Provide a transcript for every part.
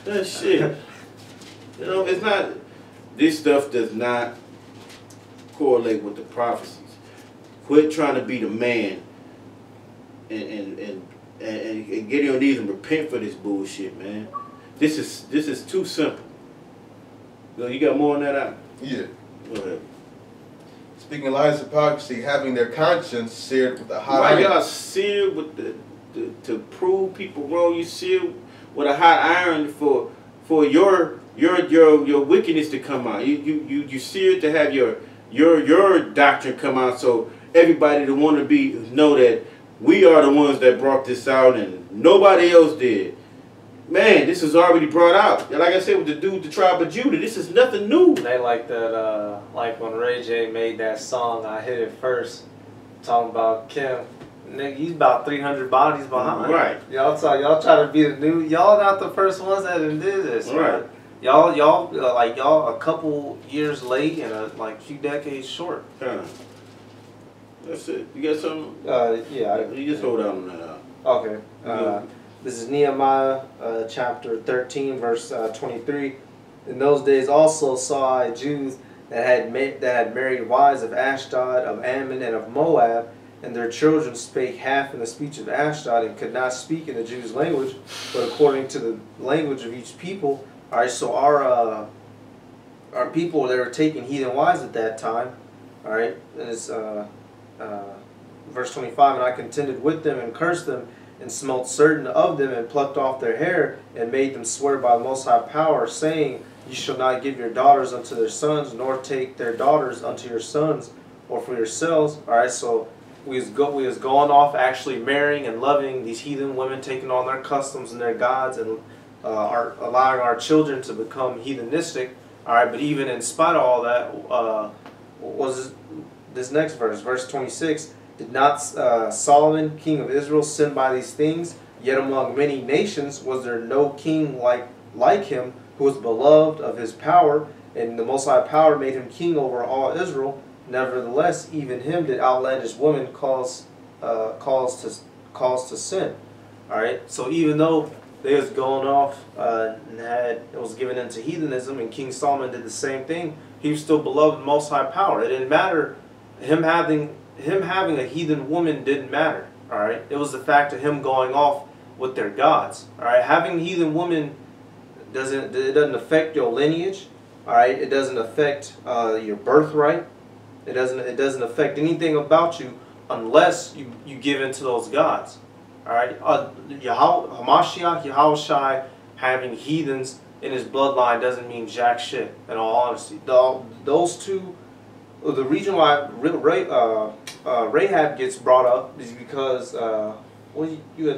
That shit. You know, it's not. This stuff does not correlate with the prophecies. Quit trying to be the man and get on your knees and repent for this bullshit, man. This is too simple. You got more on that out? Yeah. Go ahead. Speaking of lies, hypocrisy, having their conscience seared with a hot Why iron. y'all seared with to prove people wrong? You seared with a hot iron for your wickedness to come out. You seared to have your doctrine come out, so everybody to want to know that we are the ones that brought this out and nobody else did. Man, this is already brought out. Like I said, with the tribe of Judah, this is nothing new. They like that, like when Ray J made that song, I Hit It First, talking about Kim. Nigga, he's about 300 bodies behind. Right. Y'all try to be the new. Y'all not the first ones that did this. Right. Y'all a couple years late and a few decades short. That's it. You got something? Yeah. You just hold on that. Okay. This is Nehemiah chapter 13, verse 23. In those days also saw I Jews that had married wives of Ashdod, of Ammon, and of Moab, and their children spake half in the speech of Ashdod and could not speak in the Jews' language, but according to the language of each people. All right, so our people, they were taking heathen wives at that time. All right, and it's verse 25. And I contended with them and cursed them, and smote certain of them, and plucked off their hair, and made them swear by the Most High Power, saying, You shall not give your daughters unto their sons, nor take their daughters unto your sons, or for yourselves. All right, so we was going off actually marrying and loving these heathen women, taking on their customs and their gods, and allowing our children to become heathenistic. All right, but even in spite of all that, was this next verse, verse 26. Did not Solomon, king of Israel, sin by these things? Yet among many nations was there no king like him, who was beloved of his power, and the Most High Power made him king over all Israel. Nevertheless, even him did outlandish women cause to sin. All right. So even though they was going off and it was given into heathenism, and King Solomon did the same thing, he was still beloved of the Most High Power. It didn't matter him having a heathen woman didn't matter. All right. It was the fact of him going off with their gods. All right. Having a heathen woman doesn't affect your lineage. All right. It doesn't affect your birthright. It doesn't affect anything about you unless you give in to those gods. All right. Hamashiach Yahushai having heathens in his bloodline doesn't mean jack shit. In all honesty, those two. The reason why Rahab gets brought up is because did you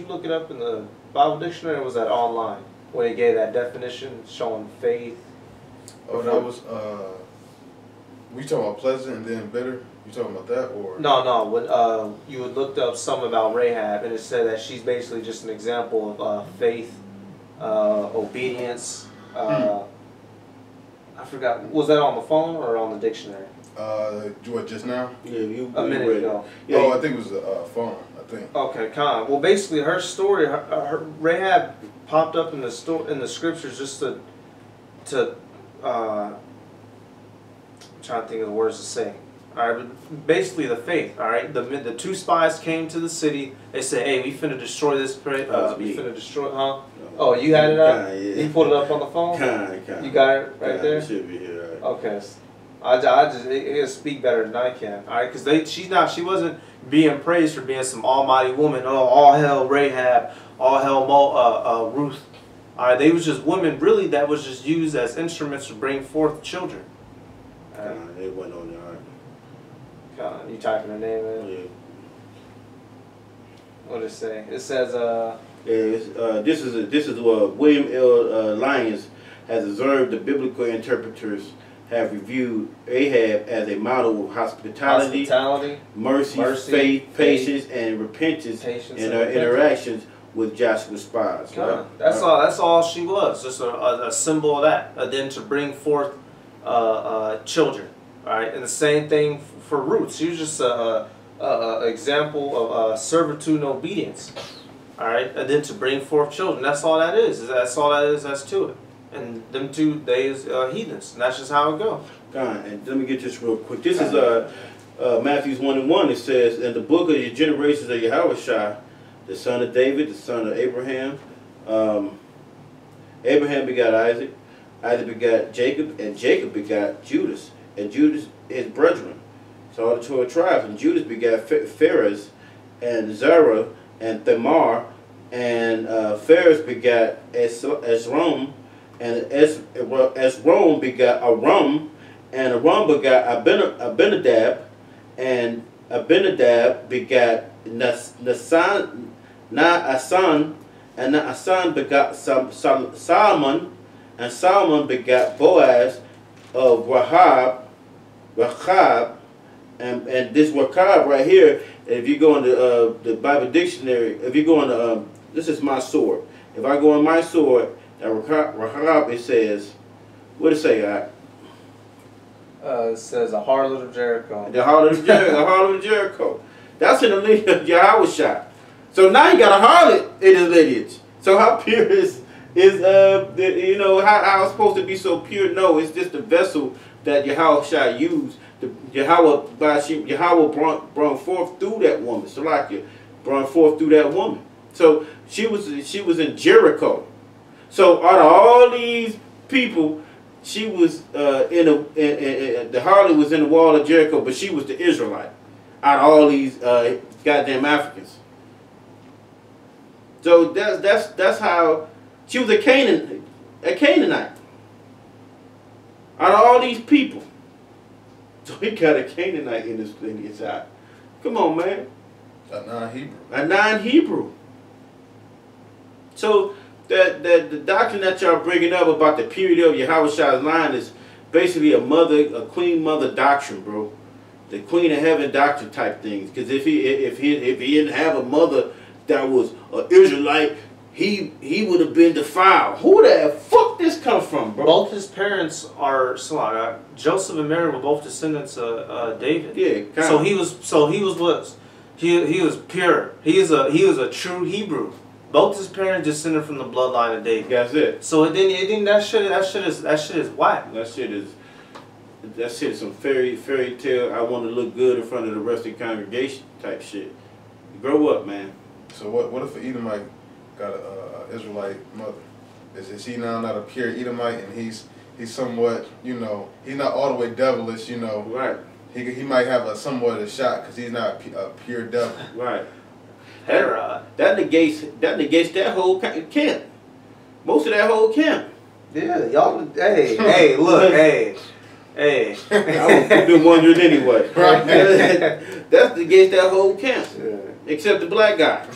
look it up in the Bible dictionary, or was that online where they gave that definition showing faith? Oh, that was we talking about pleasant and then bitter. You talking about that, or no? When you had looked up some about Rahab, and it said that she's basically just an example of faith, obedience. I forgot. Was that on the phone or on the dictionary? What, just now? Yeah, a minute ago. Yeah, I think it was a phone. I think. Okay, kind of. Well, basically, her story, her Rahab popped up in the scriptures just to I'm trying to think of the words to say. All right, but basically the faith. All right, the two spies came to the city. They said, "Hey, we finna destroy this. We finna destroy, huh?" Oh, you had it up. Yeah. You pulled it up on the phone. Kinda. You got it right there. It should be here. Right. Okay. It'll speak better than I can. All right, because she wasn't being praised for being some almighty woman. Oh, all hell Rahab, all hell Ruth. All right, they was just women really that was just used as instruments to bring forth children. They went on there. You typing her name in? Yeah. What does it say? It says this is William L. Lyons has observed the biblical interpreters have reviewed Ahab as a model of hospitality, mercy, faith, patience, and repentance in her interactions with Joshua's spies. Right? That's all she was, just a symbol of that. Then to bring forth children. All right, and the same thing for Ruth. She was just an example of servitude and obedience. All right, and then to bring forth children. That's all that is. That's all that is. That's to it. And them two, they is heathens. And that's just how it goes. God, and let me get this real quick. This is Matthew 1:1. It says, "In the book of your generations of Yahushua, the son of David, the son of Abraham, Abraham begot Isaac, Isaac begot Jacob, and Jacob begot Judas, and Judas his brethren. So all the 12 tribes, and Judas begot Phares, and Zerah, and Thamar, and Phares begot Esrom, and Esrom begot Aram, and Aram begot Abinadab, and Abinadab begot Naasan, and Naasan begot Solomon, and Solomon begot Boaz of Rahab, and this Rahab right here, if you go into the Bible dictionary, if you go into, this is my sword. If I go in my sword, Rahab, it says, what does it say, It says a harlot of Jericho. The harlot of Jericho. The harlot of Jericho. That's in the lineage of Yahushua. So now you got a harlot in his lineage. So how pure is you know, how it's supposed to be so pure? No, it's just the vessel that Yahushua used. Yahweh brought forth through that woman. Salakia brought forth through that woman. So she was in Jericho. So out of all these people, she was the harlot was in the wall of Jericho, but she was the Israelite out of all these goddamn Africans. So that's how she was a Canaanite. Out of all these people, so he got a Canaanite in his side. Come on, man. A non-Hebrew. A non-Hebrew. So the doctrine that y'all bringing up about the purity of Yahushua's line is basically a queen mother doctrine, bro. The queen of heaven doctrine type things. Because if he didn't have a mother that was an Israelite, he would have been defiled. Who the fuck this come from, bro? Both his parents are Joseph and Mary were both descendants of David. Yeah, kinda. So he was pure. He was a true Hebrew. Both his parents descended from the bloodline of David. That's it. So it didn't that shit is whack. That shit is some fairy tale. I want to look good in front of the rest of the congregation type shit. Grow up, man. So what if an Edomite got a Israelite mother? Is he now not a pure Edomite, and he's somewhat, you know, he's not all the way devilish, you know. Right. He might have a somewhat of a shot because he's not a pure devil. Right. That negates that whole camp. Most of that whole camp. Yeah, y'all. Hey, look, hey. I was wondering anyway. Right. That's against that whole camp, except the black guy.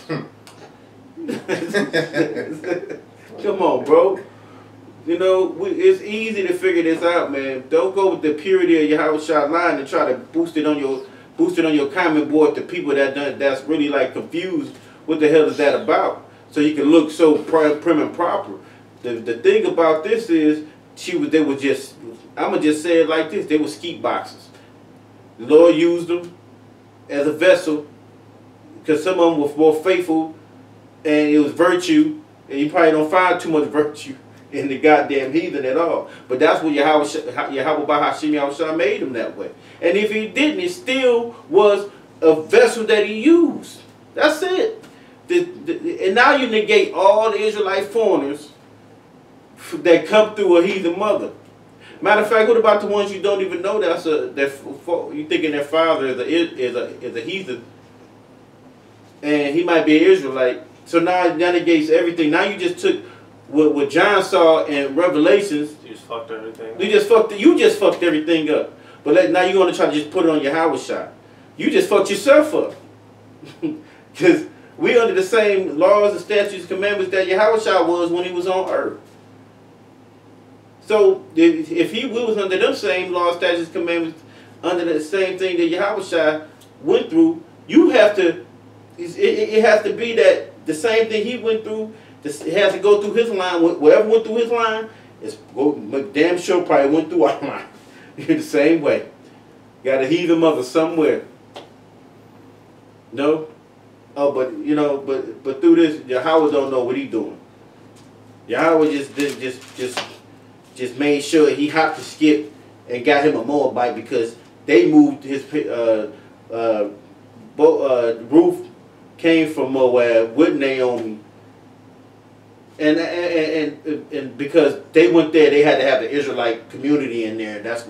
Come on, bro. You know, it's easy to figure this out, man. Don't go with the purity of Yahushua line and try to boost it on your comment board to people that's really like confused. What the hell is that about? So you can look so prim and proper. The thing about this is they were just, I'm gonna just say it like this: they were skeet boxes. The Lord used them as a vessel because some of them were more faithful, and it was virtue. And you probably don't find too much virtue in the goddamn heathen at all. But that's what Yahweh Bahashim Yahushua made him that way. And if he didn't, it still was a vessel that he used. That's it. And now you negate all the Israelite foreigners that come through a heathen mother. Matter of fact, what about the ones you don't even know you thinking their father is a heathen, and he might be an Israelite. So now that negates everything. Now you just took what John saw in Revelations. You just fucked everything up. You just fucked everything up. But now you're going to try to just put it on Yahushua. You just fucked yourself up. Because we under the same laws and statutes, commandments that Yahushua was when he was on earth. So if we was under them same laws, statutes, commandments, under the same thing that Yahushua went through, you have to, it has to be that the same thing he went through, it has to go through his line. Whatever went through his line, damn sure probably went through our line. The same way. Got a heathen mother somewhere. No? Oh, but you know, but through this, Yahweh don't know what he doing. Yahweh just made sure he hopped the skip and got him a Moabite because they moved his Ruth came from Moab with Naomi, and because they went there, they had to have the Israelite community in there. That's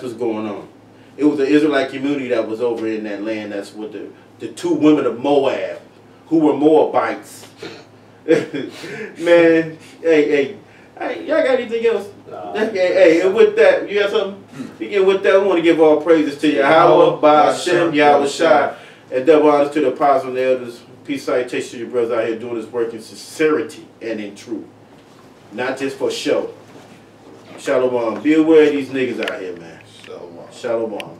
what's going on. It was the Israelite community that was over in that land. That's what the two women of Moab, who were Moabites. Man, hey, y'all got anything else? Hey, and with that, you got something? Again, with that, we want to give all praises to Yahweh, Ba'ashem, Yahweh Shai, and double honors to the apostles and the elders. Peace, salutation to your brothers out here doing this work in sincerity and in truth, not just for show. Shalom. Be aware of these niggas out here, man. Shalom.